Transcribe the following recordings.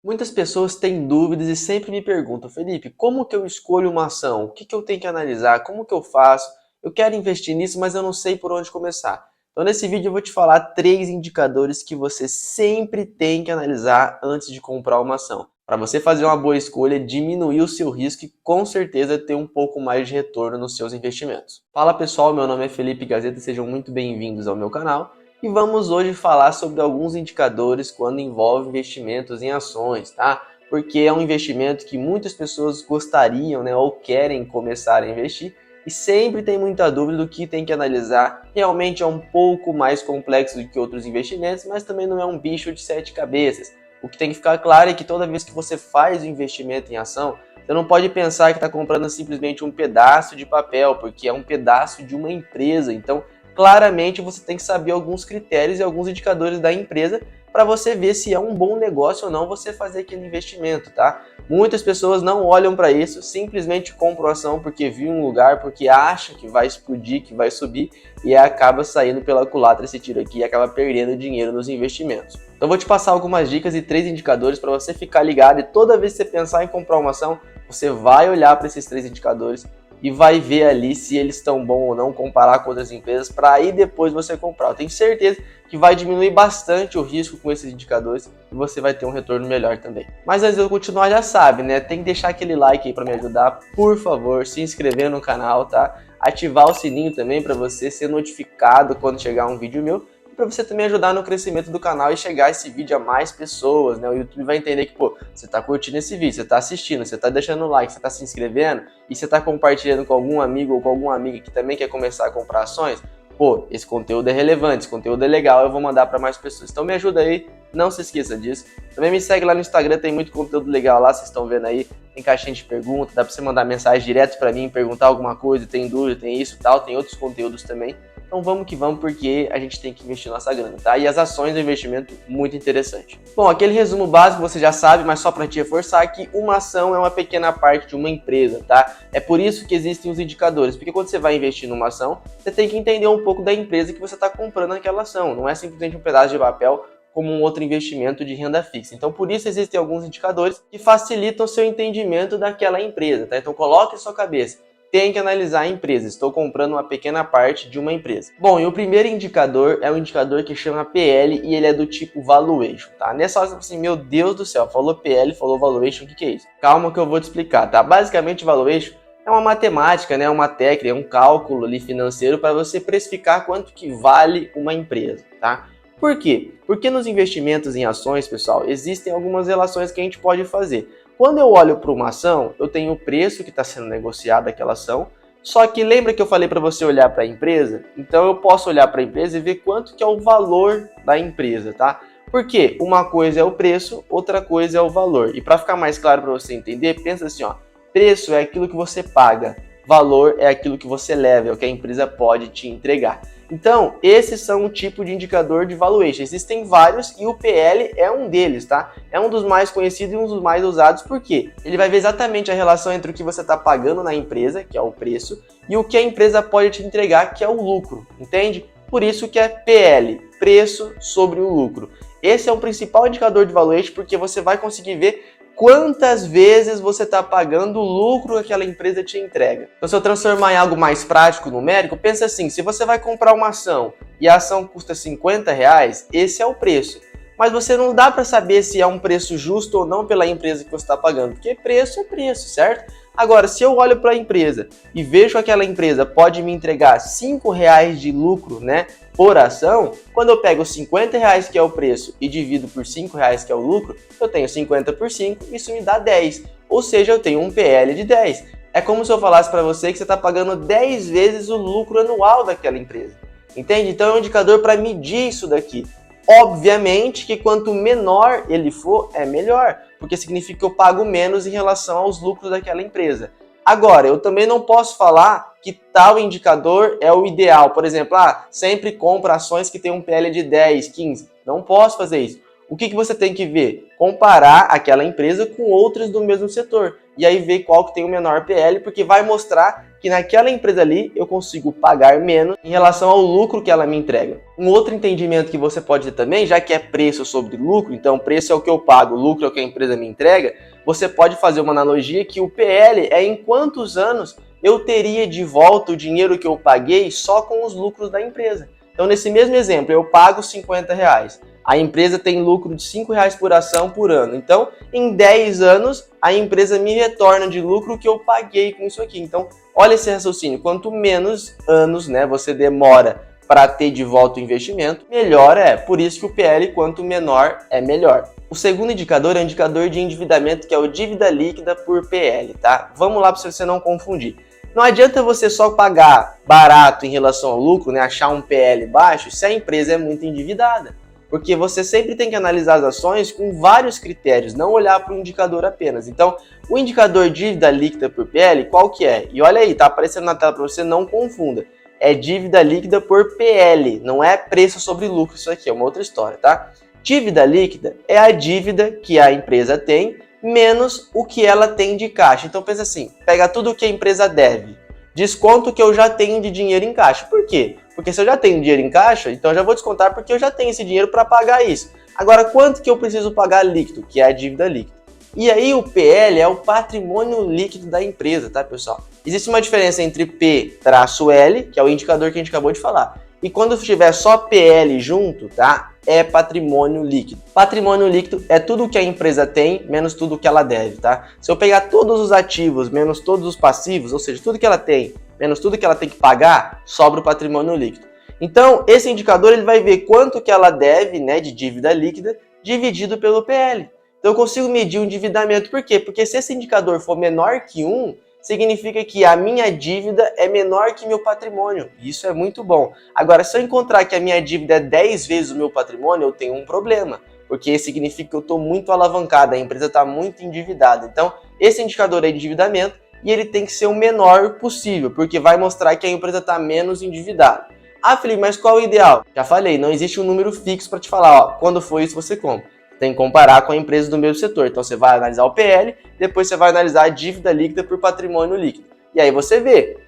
Muitas pessoas têm dúvidas e sempre me perguntam, Felipe, como que eu escolho uma ação? O que que eu tenho que analisar? Como que eu faço? Eu quero investir nisso, mas eu não sei por onde começar. Então, nesse vídeo eu vou te falar 3 indicadores que você sempre tem que analisar antes de comprar uma ação. Para você fazer uma boa escolha, diminuir o seu risco e com certeza ter um pouco mais de retorno nos seus investimentos. Fala pessoal, meu nome é Felipe Gazeta, sejam muito bem-vindos ao meu canal. E vamos hoje falar sobre alguns indicadores quando envolve investimentos em ações, tá? Porque é um investimento que muitas pessoas gostariam, né, ou querem começar a investir e sempre tem muita dúvida do que tem que analisar. Realmente é um pouco mais complexo do que outros investimentos, mas também não é um bicho de 7 cabeças. O que tem que ficar claro é que toda vez que você faz o investimento em ação, você não pode pensar que está comprando simplesmente um pedaço de papel, porque é um pedaço de uma empresa. Então, claramente você tem que saber alguns critérios e alguns indicadores da empresa para você ver se é um bom negócio ou não você fazer aquele investimento, tá? Muitas pessoas não olham para isso, simplesmente compram ação porque viu um lugar, porque acha que vai explodir, que vai subir e acaba saindo pela culatra esse tiro aqui e acaba perdendo dinheiro nos investimentos. Então vou te passar algumas dicas e 3 indicadores para você ficar ligado e toda vez que você pensar em comprar uma ação, você vai olhar para esses 3 indicadores e vai ver ali se eles estão bons ou não, comparar com outras empresas, para aí depois você comprar. Eu tenho certeza que vai diminuir bastante o risco com esses indicadores e você vai ter um retorno melhor também. Mas antes de eu continuar, já sabe, né? Tem que deixar aquele like aí para me ajudar, por favor, se inscrever no canal, tá? Ativar o sininho também para você ser notificado quando chegar um vídeo meu, para você também ajudar no crescimento do canal e chegar esse vídeo a mais pessoas, né? O YouTube vai entender que, pô, você tá curtindo esse vídeo, você tá assistindo, você tá deixando o like, você tá se inscrevendo e você tá compartilhando com algum amigo ou com alguma amiga que também quer começar a comprar ações. Pô, esse conteúdo é relevante, esse conteúdo é legal, eu vou mandar para mais pessoas. Então me ajuda aí, não se esqueça disso. Também me segue lá no Instagram, tem muito conteúdo legal lá, vocês estão vendo aí. Tem caixinha de pergunta, dá para você mandar mensagem direto para mim, perguntar alguma coisa, tem dúvida, tem isso e tal, tem outros conteúdos também. Então vamos que vamos, porque a gente tem que investir nossa grana, tá? E as ações é um investimento muito interessante. Bom, aquele resumo básico você já sabe, mas só para te reforçar que uma ação é uma pequena parte de uma empresa, tá? É por isso que existem os indicadores, porque quando você vai investir numa ação, você tem que entender um pouco da empresa que você está comprando naquela ação. Não é simplesmente um pedaço de papel como um outro investimento de renda fixa. Então, por isso existem alguns indicadores que facilitam o seu entendimento daquela empresa, tá? Então, coloque em sua cabeça. Tem que analisar a empresa, estou comprando uma pequena parte de uma empresa. Bom, e o primeiro indicador é um indicador que chama PL e ele é do tipo valuation, tá? Nessa hora você fala assim, meu Deus do céu, falou PL, falou valuation, o que é isso? Calma que eu vou te explicar, tá? Basicamente, valuation é uma matemática, né? Uma técnica, é um cálculo ali financeiro para você precificar quanto que vale uma empresa, tá? Por quê? Porque nos investimentos em ações, pessoal, existem algumas relações que a gente pode fazer. Quando eu olho para uma ação, eu tenho o preço que está sendo negociado daquela ação, só que lembra que eu falei para você olhar para a empresa? Então eu posso olhar para a empresa e ver quanto que é o valor da empresa, tá? Porque uma coisa é o preço, outra coisa é o valor. E para ficar mais claro para você entender, pensa assim, ó, preço é aquilo que você paga, valor é aquilo que você leva, é o que a empresa pode te entregar. Então, esses são um tipo de indicador de valuation. Existem vários e o PL é um deles, tá? É um dos mais conhecidos e um dos mais usados, porque ele vai ver exatamente a relação entre o que você está pagando na empresa, que é o preço, e o que a empresa pode te entregar, que é o lucro, entende? Por isso que é PL, preço sobre o lucro. Esse é o principal indicador de valuation, porque você vai conseguir ver quantas vezes você está pagando o lucro que aquela empresa te entrega. Então, se eu transformar em algo mais prático, numérico, pensa assim, se você vai comprar uma ação e a ação custa R$50, esse é o preço. Mas você não dá para saber se é um preço justo ou não pela empresa que você está pagando, porque preço é preço, certo? Agora, se eu olho para a empresa e vejo que aquela empresa pode me entregar R$5 de lucro, né, por ação, quando eu pego os R$50 que é o preço e divido por R$5 que é o lucro, eu tenho 50 por 5, isso me dá 10. Ou seja, eu tenho um PL de 10. É como se eu falasse para você que você está pagando 10 vezes o lucro anual daquela empresa. Entende? Então é um indicador para medir isso daqui. Obviamente que quanto menor ele for, é melhor, porque significa que eu pago menos em relação aos lucros daquela empresa. Agora, eu também não posso falar que tal indicador é o ideal. Por exemplo, sempre compra ações que tem um PL de 10, 15. Não posso fazer isso. O que você tem que ver? Comparar aquela empresa com outras do mesmo setor. E aí ver qual que tem o menor PL, porque vai mostrar que naquela empresa ali eu consigo pagar menos em relação ao lucro que ela me entrega. Um outro entendimento que você pode ter também, já que é preço sobre lucro, então preço é o que eu pago, lucro é o que a empresa me entrega, você pode fazer uma analogia que o PL é em quantos anos eu teria de volta o dinheiro que eu paguei só com os lucros da empresa. Então, nesse mesmo exemplo, eu pago R$50. A empresa tem lucro de R$5 por ação por ano. Então, em 10 anos, a empresa me retorna de lucro que eu paguei com isso aqui. Então, olha esse raciocínio. Quanto menos anos, né, você demora para ter de volta o investimento, melhor é. Por isso que o PL, quanto menor, é melhor. O segundo indicador é o indicador de endividamento, que é o dívida líquida por PL, tá? Vamos lá para você não confundir. Não adianta você só pagar barato em relação ao lucro, né, achar um PL baixo, se a empresa é muito endividada. Porque você sempre tem que analisar as ações com vários critérios, não olhar para o indicador apenas. Então, o indicador dívida líquida por PL, qual que é? E olha aí, tá aparecendo na tela para você, não confunda. É dívida líquida por PL, não é preço sobre lucro, isso aqui é uma outra história, tá? Dívida líquida é a dívida que a empresa tem menos o que ela tem de caixa. Então pensa assim, pega tudo o que a empresa deve, desconto o que eu já tenho de dinheiro em caixa. Por quê? Porque se eu já tenho dinheiro em caixa, então eu já vou descontar porque eu já tenho esse dinheiro para pagar isso. Agora, quanto que eu preciso pagar líquido, que é a dívida líquida? E aí o PL é o patrimônio líquido da empresa, tá, pessoal? Existe uma diferença entre P-L, que é o indicador que a gente acabou de falar, e quando tiver só PL junto, tá? É patrimônio líquido. Patrimônio líquido é tudo que a empresa tem, menos tudo que ela deve, tá? Se eu pegar todos os ativos, menos todos os passivos, ou seja, tudo que ela tem, menos tudo que ela tem que pagar, sobra o patrimônio líquido. Então, esse indicador ele vai ver quanto que ela deve, né, de dívida líquida, dividido pelo PL. Então, eu consigo medir o endividamento. Por quê? Porque se esse indicador for menor que 1, significa que a minha dívida é menor que meu patrimônio. Isso é muito bom. Agora, se eu encontrar que a minha dívida é 10 vezes o meu patrimônio, eu tenho um problema, porque significa que eu estou muito alavancado, a empresa está muito endividada. Então, esse indicador é de endividamento e ele tem que ser o menor possível, porque vai mostrar que a empresa está menos endividada. Ah, Felipe, mas qual é o ideal? Já falei, não existe um número fixo para te falar, ó, quando for isso você compra. Tem que comparar com a empresa do mesmo setor. Então você vai analisar o PL, depois você vai analisar a dívida líquida por patrimônio líquido. E aí você vê,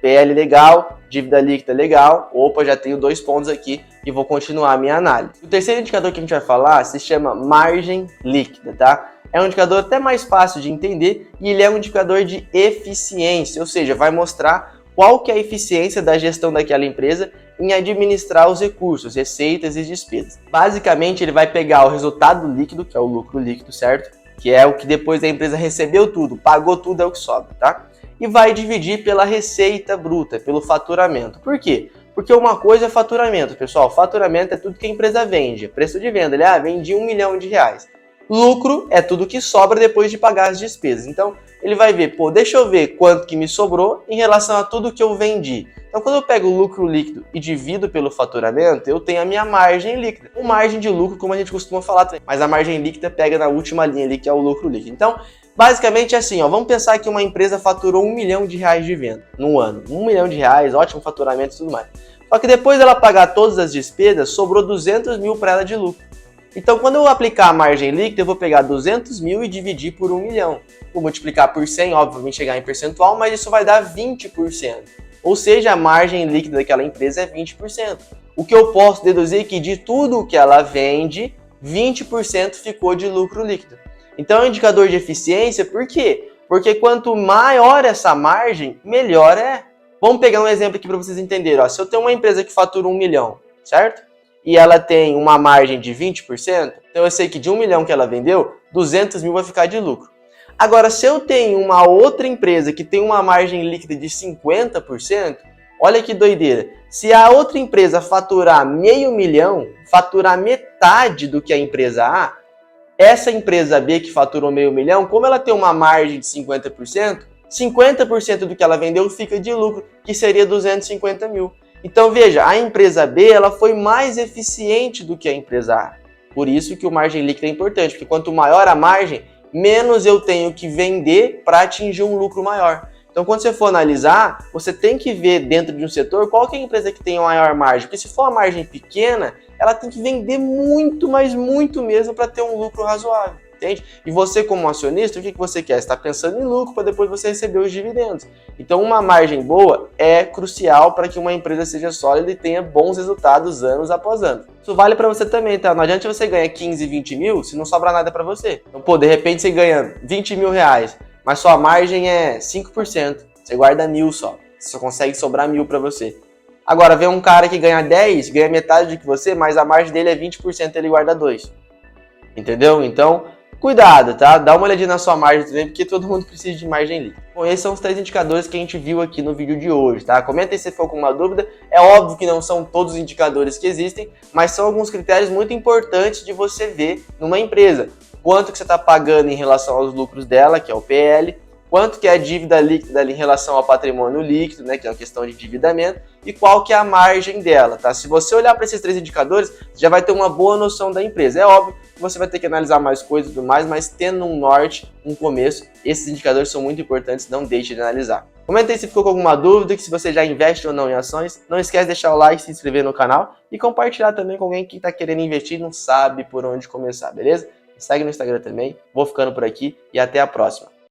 PL legal, dívida líquida legal, opa, já tenho 2 pontos aqui e vou continuar a minha análise. O terceiro indicador que a gente vai falar se chama margem líquida, tá? É um indicador até mais fácil de entender e ele é um indicador de eficiência, ou seja, vai mostrar qual que é a eficiência da gestão daquela empresa em administrar os recursos, receitas e despesas. Basicamente, ele vai pegar o resultado líquido, que é o lucro líquido, certo? Que é o que depois a empresa recebeu tudo, pagou tudo, é o que sobra, tá? E vai dividir pela receita bruta, pelo faturamento. Por quê? Porque uma coisa é faturamento, pessoal. Faturamento é tudo que a empresa vende, é preço de venda. Ele, vendi R$1 milhão. Lucro é tudo que sobra depois de pagar as despesas. Então, ele vai ver, deixa eu ver quanto que me sobrou em relação a tudo que eu vendi. Então, quando eu pego o lucro líquido e divido pelo faturamento, eu tenho a minha margem líquida. O margem de lucro, como a gente costuma falar também, mas a margem líquida pega na última linha ali, que é o lucro líquido. Então, basicamente é assim, vamos pensar que uma empresa faturou R$1 milhão de venda no ano. R$1 milhão, ótimo faturamento e tudo mais. Só que depois dela pagar todas as despesas, sobrou 200 mil para ela de lucro. Então, quando eu aplicar a margem líquida, eu vou pegar 200 mil e dividir por 1 milhão. Vou multiplicar por 100, obviamente chegar em percentual, mas isso vai dar 20%. Ou seja, a margem líquida daquela empresa é 20%. O que eu posso deduzir é que de tudo que ela vende, 20% ficou de lucro líquido. Então, é um indicador de eficiência, por quê? Porque quanto maior essa margem, melhor é. Vamos pegar um exemplo aqui para vocês entenderem. Se eu tenho uma empresa que fatura 1 milhão, certo? E ela tem uma margem de 20%, então eu sei que de 1 milhão que ela vendeu, 200 mil vai ficar de lucro. Agora, se eu tenho uma outra empresa que tem uma margem líquida de 50%, olha que doideira. Se a outra empresa faturar R$500 mil, faturar metade do que a empresa A, essa empresa B que faturou R$500 mil, como ela tem uma margem de 50%, 50% do que ela vendeu fica de lucro, que seria 250 mil. Então veja, a empresa B ela foi mais eficiente do que a empresa A. Por isso que o margem líquida é importante, porque quanto maior a margem, menos eu tenho que vender para atingir um lucro maior. Então quando você for analisar, você tem que ver dentro de um setor qual que é a empresa que tem a maior margem. Porque se for uma margem pequena, ela tem que vender muito, mas muito mesmo para ter um lucro razoável. entende? E você como acionista, o que você quer? Você está pensando em lucro para depois você receber os dividendos. Então uma margem boa é crucial para que uma empresa seja sólida e tenha bons resultados anos após anos. Isso vale para você também, tá? Não adianta você ganhar 15, 20 mil se não sobrar nada para você. Então, pô, de repente você ganha 20 mil reais, mas sua margem é 5%. Você guarda 1.000 só. Você só consegue sobrar 1.000 para você. Agora, vem um cara que ganha 10, ganha metade do que você, mas a margem dele é 20%, ele guarda 2. Entendeu? Então, cuidado, tá? Dá uma olhadinha na sua margem também, porque todo mundo precisa de margem líquida. Bom, esses são os 3 indicadores que a gente viu aqui no vídeo de hoje, tá? Comenta aí se ficou com uma dúvida. É óbvio que não são todos os indicadores que existem, mas são alguns critérios muito importantes de você ver numa empresa. Quanto que você está pagando em relação aos lucros dela, que é o PL, quanto que é a dívida líquida ali em relação ao patrimônio líquido, né, que é uma questão de endividamento, e qual que é a margem dela, tá? Se você olhar para esses 3 indicadores, você já vai ter uma boa noção da empresa. É óbvio que você vai ter que analisar mais coisas e tudo mais, mas tendo um norte, um começo, esses indicadores são muito importantes, não deixe de analisar. Comenta aí se ficou com alguma dúvida, que se você já investe ou não em ações. Não esquece de deixar o like, se inscrever no canal e compartilhar também com alguém que está querendo investir e não sabe por onde começar, beleza? Me segue no Instagram também. Vou ficando por aqui e até a próxima.